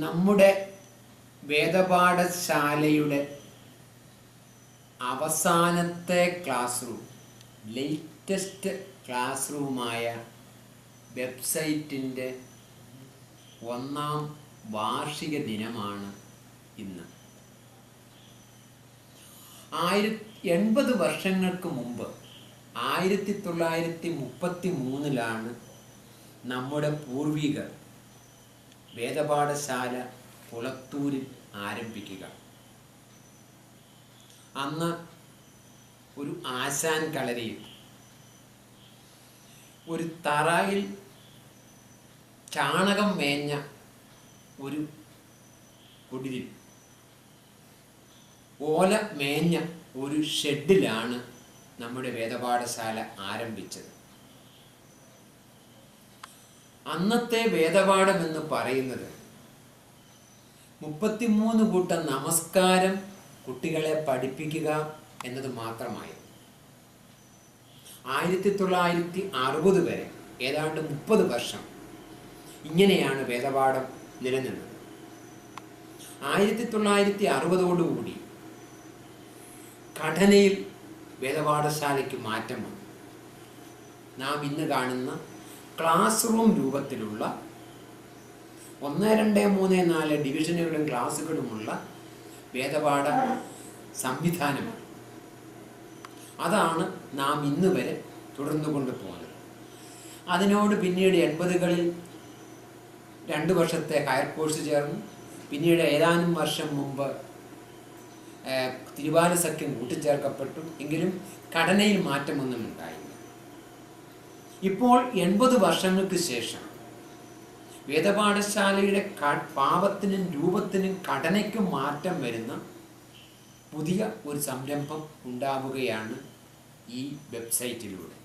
നമ്മുടെ വേദപാഠശാലയുടെ അവസാനത്തെ class room, latest class റൂമായ വെബ്സൈറ്റിൻ്റെ 1ാം വാർഷിക ദിനമാണ് ഇന്ന്. 80 വർഷങ്ങൾക്ക് മുമ്പ് 1933 നമ്മുടെ പൂർവികർ വേദപാഠശാല കുളത്തൂരിൽ ആരംഭിക്കുക. അന്ന് ഒരു ആശാൻ കളരിയിൽ ഒരു തറയിൽ ചാണകം മേഞ്ഞ ഒരു കുടിലിൽ ഓല മേഞ്ഞ ഒരു ഷെഡിലാണ് നമ്മുടെ വേദപാഠശാല ആരംഭിച്ചത്. അന്നത്തെ വേദപാഠം എന്ന് പറയുന്നത് 33 കൂട്ടം നമസ്കാരം കുട്ടികളെ പഠിപ്പിക്കുക എന്നത് മാത്രമായിരുന്നു. 1960 വരെ ഏതാണ്ട് 30 വർഷം ഇങ്ങനെയാണ് വേദപാഠം നിലനിന്നത്. 1960ഓടുകൂടി ഘടനയിൽ വേദപാഠശാലയ്ക്ക് മാറ്റം വന്നു. നാം ഇന്ന് കാണുന്ന ക്ലാസ് റൂം രൂപത്തിലുള്ള 1, 2, 3, 4 ഡിവിഷനുകളും ക്ലാസ്സുകളുമുള്ള വേദപാഠ സംവിധാനമാണ്. അതാണ് നാം ഇന്ന് വരെ തുടർന്നു കൊണ്ടുപോകുന്നത്. അതിനോട് പിന്നീട് 80കളിൽ 2 വർഷത്തെ ഹയർ കോഴ്സ് ചേർന്നു. പിന്നീട് ഏതാനും വർഷം മുമ്പ് തിരുവാല സഖ്യം കൂട്ടിച്ചേർക്കപ്പെട്ടു. എങ്കിലും ഘടനയിൽ മാറ്റമൊന്നും ഉണ്ടായില്ല. ഇപ്പോൾ 80 വർഷങ്ങൾക്ക് ശേഷം വേദപാഠശാലയുടെ പാവത്തിനും രൂപത്തിനും ഘടനയ്ക്കും മാറ്റം വരുന്ന പുതിയ ഒരു സംരംഭം ഉണ്ടാവുകയാണ് ഈ വെബ്സൈറ്റിലൂടെ.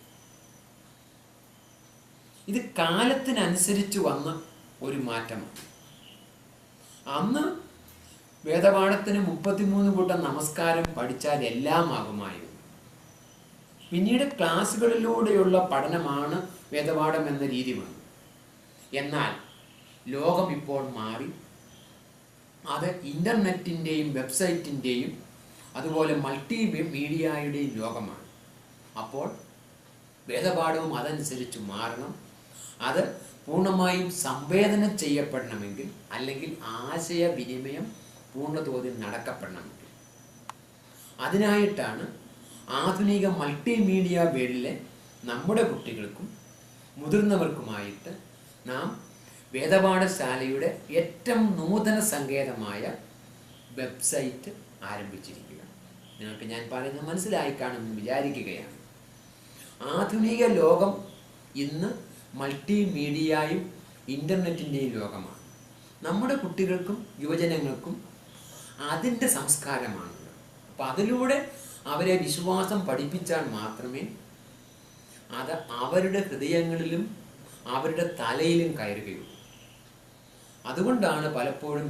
ഇത് കാലത്തിനനുസരിച്ച് വന്ന ഒരു മാറ്റമാണ്. അന്ന് വേദപാഠത്തിന് 33 കൂട്ടം നമസ്കാരം പഠിച്ചാൽ എല്ലാം ആകുമായിരുന്നു. പിന്നീട് ക്ലാസ്സുകളിലൂടെയുള്ള പഠനമാണ് വേദപാഠം എന്ന രീതി വന്നു. എന്നാൽ ലോകം ഇപ്പോൾ മാറി. അത് ഇൻ്റർനെറ്റിൻ്റെയും വെബ്സൈറ്റിൻ്റെയും അതുപോലെ മൾട്ടി മീഡിയയുടെയും ലോകമാണ്. അപ്പോൾ വേദപാഠവും അതനുസരിച്ച് മാറണം. അത് പൂർണ്ണമായും സംവേദനം ചെയ്യപ്പെടണമെങ്കിൽ, അല്ലെങ്കിൽ ആശയവിനിമയം പൂർണ്ണതോതിൽ നടക്കപ്പെടണമെങ്കിൽ, അതിനായിട്ടാണ് ആധുനിക മൾട്ടിമീഡിയ വേൾഡിലെ നമ്മുടെ കുട്ടികൾക്കും മുതിർന്നവർക്കുമായിട്ട് നാം വേദപാഠശാലയുടെ ഏറ്റവും നൂതന സങ്കേതമായ വെബ്സൈറ്റ് ആരംഭിച്ചിരിക്കുക. നിങ്ങൾക്ക് ഞാൻ പറയുന്നത് മനസ്സിലായി കാണുമെന്ന് വിചാരിക്കുകയാണ്. ആധുനിക ലോകം ഇന്ന് മൾട്ടിമീഡിയയും ഇൻ്റർനെറ്റിൻ്റെയും ലോകമാണ്. നമ്മുടെ കുട്ടികൾക്കും യുവജനങ്ങൾക്കും അതിൻ്റെ സംസ്കാരമാണുള്ളത്. അപ്പം അതിലൂടെ അവരെ വിശ്വാസം പഠിപ്പിച്ചാൽ മാത്രമേ അത് അവരുടെ ഹൃദയങ്ങളിലും അവരുടെ തലയിലും കയറുകയുള്ളൂ. അതുകൊണ്ടാണ് പലപ്പോഴും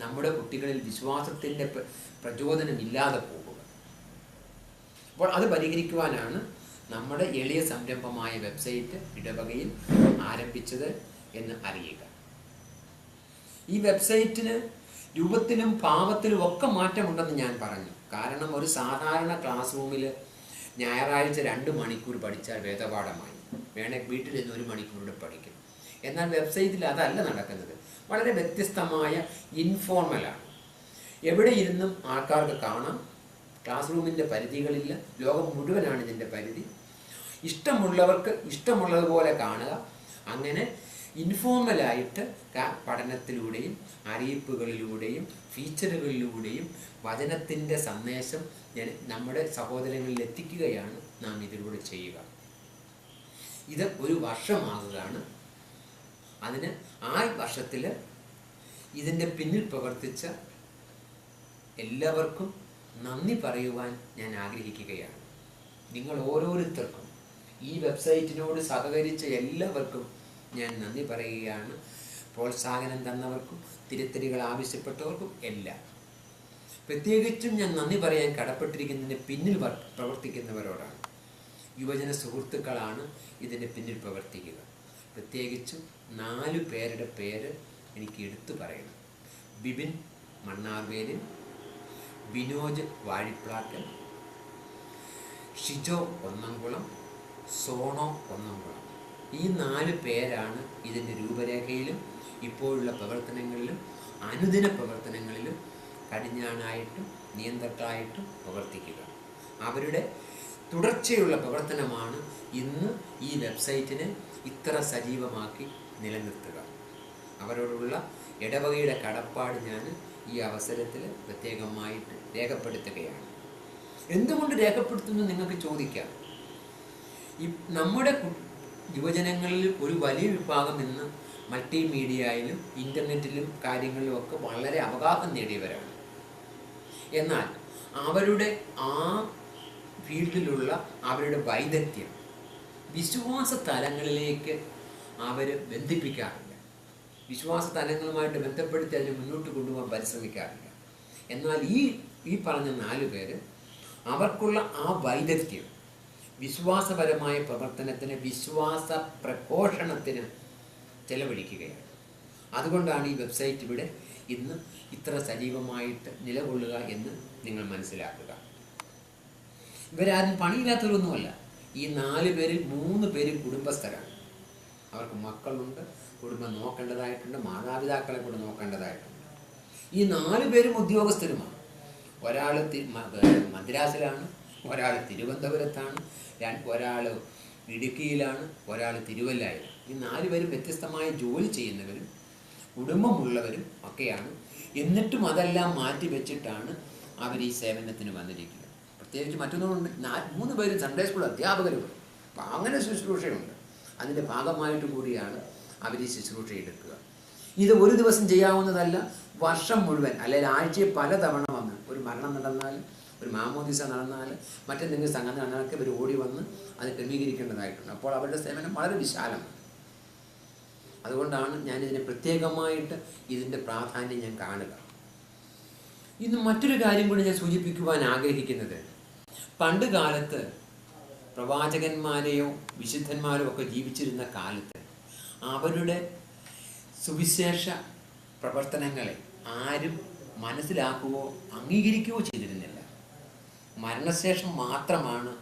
നമ്മുടെ കുട്ടികളിൽ വിശ്വാസത്തിൻ്റെ പ്രചോദനമില്ലാതെ പോകുക. അപ്പോൾ അത് പരിഹരിക്കുവാനാണ് നമ്മുടെ എളിയ സംരംഭമായ വെബ്സൈറ്റ് ഇടവകയിൽ ആരംഭിച്ചത് എന്ന് അറിയുക. ഈ വെബ്സൈറ്റിന് രൂപത്തിലും ഭാവത്തിലും ഒക്കെ മാറ്റമുണ്ടെന്ന് ഞാൻ പറഞ്ഞു. കാരണം ഒരു സാധാരണ ക്ലാസ് റൂമിൽ ഞായറാഴ്ച 2 മണിക്കൂർ പഠിച്ചാൽ വേദപാഠമായി. വേണമെങ്കിൽ വീട്ടിൽ നിന്ന് 1 മണിക്കൂറിലൂടെ പഠിക്കും. എന്നാൽ വെബ്സൈറ്റിൽ അതല്ല നടക്കുന്നത്. വളരെ വ്യത്യസ്തമായ ഇൻഫോർമലാണ്. എവിടെ ഇരുന്നും ആൾക്കാർക്ക് കാണാം. ക്ലാസ് റൂമിൻ്റെ പരിധികളില്ല. ലോകം മുഴുവനാണ് ഇതിൻ്റെ പരിധി. ഇഷ്ടമുള്ളവർക്ക് ഇഷ്ടമുള്ളതുപോലെ കാണുക. അങ്ങനെ ഇൻഫോർമലായിട്ട് പഠനത്തിലൂടെയും അറിയിപ്പുകളിലൂടെയും ഫീച്ചറുകളിലൂടെയും വചനത്തിൻ്റെ സന്ദേശം നമ്മുടെ സഹോദരങ്ങളിൽ എത്തിക്കുകയാണ് നാം ഇതിലൂടെ ചെയ്യുക. ഇത് 1 വർഷമാകുകയാണ്. അതിന് ആ വർഷത്തിൽ ഇതിൻ്റെ പിന്നിൽ പ്രവർത്തിച്ച എല്ലാവർക്കും നന്ദി പറയുവാൻ ഞാൻ ആഗ്രഹിക്കുകയാണ്. നിങ്ങൾ ഓരോരുത്തർക്കും, ഈ വെബ്സൈറ്റിനോട് സഹകരിച്ച എല്ലാവർക്കും ഞാൻ നന്ദി പറയുകയാണ്. പ്രോത്സാഹനം തന്നവർക്കും തിരുത്തലുകൾ ആവശ്യപ്പെട്ടവർക്കും എല്ലാം. പ്രത്യേകിച്ചും ഞാൻ നന്ദി പറയാൻ കടപ്പെട്ടിരിക്കുന്നതിന് പിന്നിൽ പ്രവർത്തിക്കുന്നവരോടാണ്. യുവജന സുഹൃത്തുക്കളാണ് ഇതിൻ്റെ പിന്നിൽ പ്രവർത്തിക്കുക. പ്രത്യേകിച്ചും 4 പേരുടെ പേര് എനിക്ക് എടുത്തു പറയണം. ബിബിൻ മണ്ണാർവേല്, ബിനോജ് വാഴിപ്ലാക്കൽ, ഷിജോ ഒന്നംകുളം, സോണോ ഒന്നംകുളം. ഈ 4 പേരാണ് ഇതിൻ്റെ രൂപരേഖയിലും ഇപ്പോഴുള്ള പ്രവർത്തനങ്ങളിലും അനുദിന പ്രവർത്തനങ്ങളിലും കടിഞ്ഞാണായിട്ടും നിയന്ത്രക്കായിട്ടും പ്രവർത്തിക്കുക. അവരുടെ തുടർച്ചയുള്ള പ്രവർത്തനമാണ് ഇന്ന് ഈ വെബ്സൈറ്റിനെ ഇത്ര സജീവമാക്കി നിലനിർത്തുക. അവരോടുള്ള ഇടവകയുടെ കടപ്പാട് ഞാൻ ഈ അവസരത്തിൽ പ്രത്യേകമായിട്ട് രേഖപ്പെടുത്തുകയാണ്. എന്തുകൊണ്ട് രേഖപ്പെടുത്തുന്നു നിങ്ങൾക്ക് ചോദിക്കാം. നമ്മുടെ യുവജനങ്ങളിൽ ഒരു വലിയ വിഭാഗം ഇന്ന് മൾട്ടിമീഡിയയിലും ഇൻ്റർനെറ്റിലും കാര്യങ്ങളിലും ഒക്കെ വളരെ അവഗാഹം നേടിയവരാണ്. എന്നാൽ അവരുടെ ആ ഫീൽഡിലുള്ള അവരുടെ വൈദഗ്ധ്യം വിശ്വാസ തലങ്ങളിലേക്ക് അവർ ബന്ധിപ്പിക്കാറില്ല. വിശ്വാസ തലങ്ങളുമായിട്ട് ബന്ധപ്പെടുത്തി അതിനെ മുന്നോട്ട് കൊണ്ടുപോകാൻ പരിശ്രമിക്കാറില്ല. എന്നാൽ ഈ പറഞ്ഞ 4 പേര് അവർക്കുള്ള ആ വൈദഗ്ധ്യം വിശ്വാസപരമായ പ്രവർത്തനത്തിന്, വിശ്വാസ പ്രഘോഷണത്തിന് ചെലവഴിക്കുകയാണ്. അതുകൊണ്ടാണ് ഈ വെബ്സൈറ്റ് ഇവിടെ ഇന്ന് ഇത്ര സജീവമായിട്ട് നിലകൊള്ളുക എന്ന് നിങ്ങൾ മനസ്സിലാക്കുക. ഇവരാരും പണിയില്ലാത്തവരൊന്നുമല്ല. ഈ 4 പേരിൽ 3 പേര് കുടുംബസ്ഥരാണ്. അവർക്ക് മക്കളുണ്ട്, കുടുംബം നോക്കേണ്ടതായിട്ടുണ്ട്, മാതാപിതാക്കളെ കൂടെ നോക്കേണ്ടതായിട്ടുണ്ട്. ഈ 4 പേരും ഉദ്യോഗസ്ഥരുമാണ്. ഒരാൾ മദ്രാസിലാണ്, ഒരാൾ തിരുവനന്തപുരത്താണ്, ഒരാൾ ഇടുക്കിയിലാണ്, ഒരാൾ തിരുവല്ലയിലാണ്. ഈ 4 പേരും വ്യത്യസ്തമായ ജോലി ചെയ്യുന്നവരും കുടുംബമുള്ളവരും ഒക്കെയാണ്. എന്നിട്ടും അതെല്ലാം മാറ്റി വെച്ചിട്ടാണ് അവർ ഈ സേവനത്തിന് വന്നിരിക്കുന്നത്. പ്രത്യേകിച്ച് മറ്റൊന്നുകൊണ്ട് 3 പേരും സൺഡേ സ്കൂൾ അധ്യാപകരുമാണ്. അപ്പം അങ്ങനെ ശുശ്രൂഷയുണ്ട്. അതിൻ്റെ ഭാഗമായിട്ട് കൂടിയാണ് അവർ ഈ ശുശ്രൂഷ എടുക്കുക. ഇത് ഒരു ദിവസം ചെയ്യാവുന്നതല്ല, വർഷം മുഴുവൻ അല്ലെങ്കിൽ ആഴ്ചയിൽ പലതവണ വന്ന് ഒരു മരണം നടന്നാൽ, ഒരു മാമോദിസ നടന്നാൽ, മറ്റെന്തെങ്കിലും സംഗതി നടന്നാലൊക്കെ ഇവർ ഓടി വന്ന് അത് ക്രമീകരിക്കേണ്ടതായിട്ടുണ്ട്. അപ്പോൾ അവരുടെ സേവനം വളരെ വിശാലമാണ്. അതുകൊണ്ടാണ് ഞാനിതിനെ പ്രത്യേകമായിട്ട് ഇതിൻ്റെ പ്രാധാന്യം ഞാൻ കാണുക. ഇന്ന് മറ്റൊരു കാര്യം കൂടി ഞാൻ സൂചിപ്പിക്കുവാൻ ആഗ്രഹിക്കുന്നത്, പണ്ട് കാലത്ത് പ്രവാചകന്മാരെയോ വിശുദ്ധന്മാരോ ഒക്കെ ജീവിച്ചിരുന്ന കാലത്ത് അവരുടെ സുവിശേഷ പ്രവർത്തനങ്ങളെ ആരും മനസ്സിലാക്കുകയോ അംഗീകരിക്കുകയോ ചെയ്തിരുന്നില്ല. മരണശേഷം മാത്രമാണ്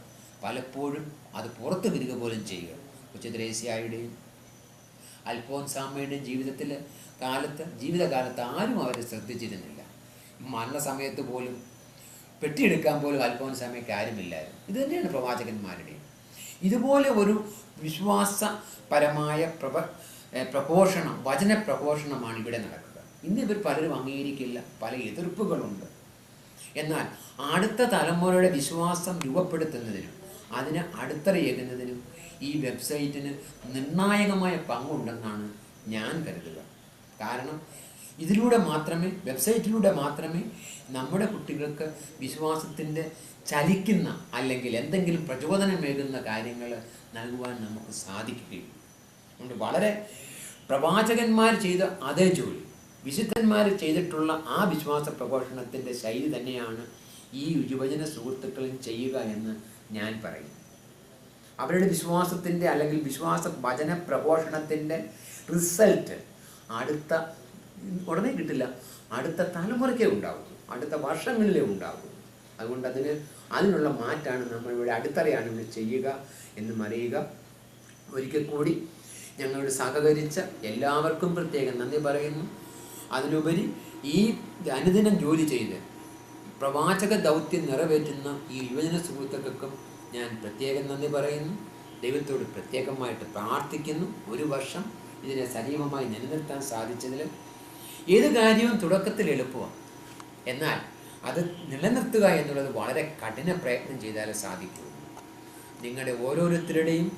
പലപ്പോഴും അത് പുറത്തു വരിക പോലും ചെയ്യുക. കൊച്ചുത്രേസ്യായുടെയും അൽഫോൻസാമ്മയുടെയും ജീവിതകാലത്ത് ആരും അവരെ ശ്രദ്ധിച്ചിരുന്നില്ല. മരണസമയത്ത് പോലും പെട്ടിയെടുക്കാൻ പോലും അൽഫോൻസാമ്മയ്ക്ക് ആരുമില്ലായിരുന്നു. ഇത് തന്നെയാണ് പ്രവാചകന്മാരുടെയും. ഇതുപോലെ ഒരു വിശ്വാസപരമായ പ്രഘോഷണം, വചന പ്രഘോഷണമാണ് ഇവിടെ നടക്കുക. ഇന്ന് ഇവർ പലരും അംഗീകരിക്കില്ല, പല എതിർപ്പുകളുണ്ട്. എന്നാൽ അടുത്ത തലമുറയുടെ വിശ്വാസം രൂപപ്പെടുത്തുന്നതിനും അതിന് അടിത്തറയേകുന്നതിനും ഈ വെബ്സൈറ്റിന് നിർണായകമായ പങ്കുണ്ടെന്നാണ് ഞാൻ കരുതുക. കാരണം വെബ്സൈറ്റിലൂടെ മാത്രമേ നമ്മുടെ കുട്ടികൾക്ക് വിശ്വാസത്തിൻ്റെ ചലിക്കുന്ന അല്ലെങ്കിൽ എന്തെങ്കിലും പ്രചോദനമേകുന്ന കാര്യങ്ങൾ നൽകുവാൻ നമുക്ക് സാധിക്കുകയുള്ളൂ. അതുകൊണ്ട് വളരെ പ്രവാചകന്മാർ ചെയ്ത അതേ ജോലി വിശുദ്ധന്മാർ ചെയ്തിട്ടുള്ള ആ വിശ്വാസ പ്രഘോഷണത്തിൻ്റെ ശൈലി തന്നെയാണ് ഈ യുവജന സുഹൃത്തുക്കളും ചെയ്യുക എന്ന് ഞാൻ പറയും. അവരുടെ വിശ്വാസത്തിൻ്റെ അല്ലെങ്കിൽ വിശ്വാസ വചന പ്രഘോഷണത്തിൻ്റെ റിസൾട്ട് ഉടനെ കിട്ടില്ല, അടുത്ത തലമുറയ്ക്കേ ഉണ്ടാകും, അടുത്ത വർഷങ്ങളിലേ ഉണ്ടാകും. അതുകൊണ്ട് അതിനുള്ള മാറ്റാണ് നമ്മളിവിടെ അടിത്തറയാണ് ഇവിടെ ചെയ്യുക എന്നും അറിയുക. ഒരിക്കൽ കൂടി ഞങ്ങളോട് സഹകരിച്ച എല്ലാവർക്കും പ്രത്യേകം നന്ദി പറയുന്നു. അതിനുപരി ഈ അനുദിനം ജോലി ചെയ്ത് പ്രവാചക ദൗത്യം നിറവേറ്റുന്ന ഈ യുവജന സുഹൃത്തുക്കൾക്കും ഞാൻ പ്രത്യേകം നന്ദി പറയുന്നു. ദൈവത്തോട് പ്രത്യേകമായിട്ട് പ്രാർത്ഥിക്കുന്നു. 1 വർഷം ഇതിനെ സജീവമായി നിലനിർത്താൻ സാധിച്ചതിൽ ഏത് കാര്യവും തുടക്കത്തിൽ എളുപ്പമാണ്, എന്നാൽ അത് നിലനിർത്തുക എന്നുള്ളത് വളരെ കഠിന പ്രയത്നം ചെയ്താലേ സാധിക്കൂ. നിങ്ങളുടെ ഓരോരുത്തരുടെയും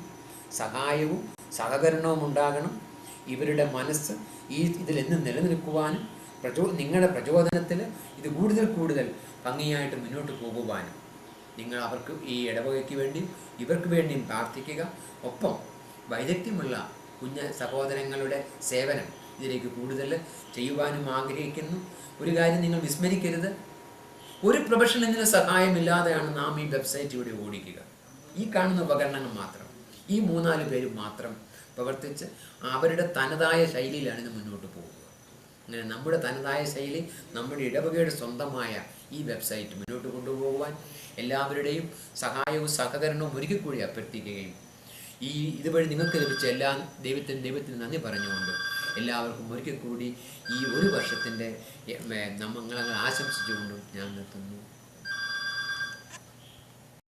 സഹായവും സഹകരണവും ഉണ്ടാകണം. ഇവരുടെ മനസ്സ് ഇതിലെന്നും നിലനിൽക്കുവാനും നിങ്ങളുടെ പ്രചോദനത്തിൽ ഇത് കൂടുതൽ ഭംഗിയായിട്ട് മുന്നോട്ട് പോകുവാനും നിങ്ങൾ അവർക്ക് ഈ ഇടവകയ്ക്ക് വേണ്ടിയും ഇവർക്ക് വേണ്ടിയും പ്രാർത്ഥിക്കുക. ഒപ്പം വൈദഗ്ധ്യമുള്ള കുഞ്ഞ് സഹോദരങ്ങളുടെ സേവനം ഇതിലേക്ക് കൂടുതൽ ചെയ്യുവാനും ആഗ്രഹിക്കുന്നു. ഒരു കാര്യം നിങ്ങൾ വിസ്മരിക്കരുത്, ഒരു പ്രൊഫഷണലിന് സഹായമില്ലാതെയാണ് നാം ഈ വെബ്സൈറ്റ് ഇവിടെ ഓടിക്കുക. ഈ കാണുന്ന ഉപകരണങ്ങൾ മാത്രം, ഈ 3-4 പേര് മാത്രം പ്രവർത്തിച്ച് അവരുടെ തനതായ ശൈലിയിലാണ് ഇത് മുന്നോട്ട് പോകുക. അങ്ങനെ നമ്മുടെ തനതായ ശൈലി, നമ്മുടെ ഇടവകയുടെ സ്വന്തമായ ഈ വെബ്സൈറ്റ് മുന്നോട്ട് കൊണ്ടുപോകുവാൻ എല്ലാവരുടെയും സഹായവും സഹകരണവും ഒരിക്കൽ കൂടി അഭ്യർത്ഥിക്കുകയും ഇതുവഴി നിങ്ങൾക്ക് ലഭിച്ച എല്ലാ ദൈവത്തിന് നന്ദി പറഞ്ഞുകൊണ്ട് എല്ലാവർക്കും ഒരിക്കൽ കൂടി ഈ ഒരു വർഷത്തിൻ്റെ മംഗളങ്ങൾ ആശംസിച്ചുകൊണ്ടും ഞാൻ നിർത്തുന്നു.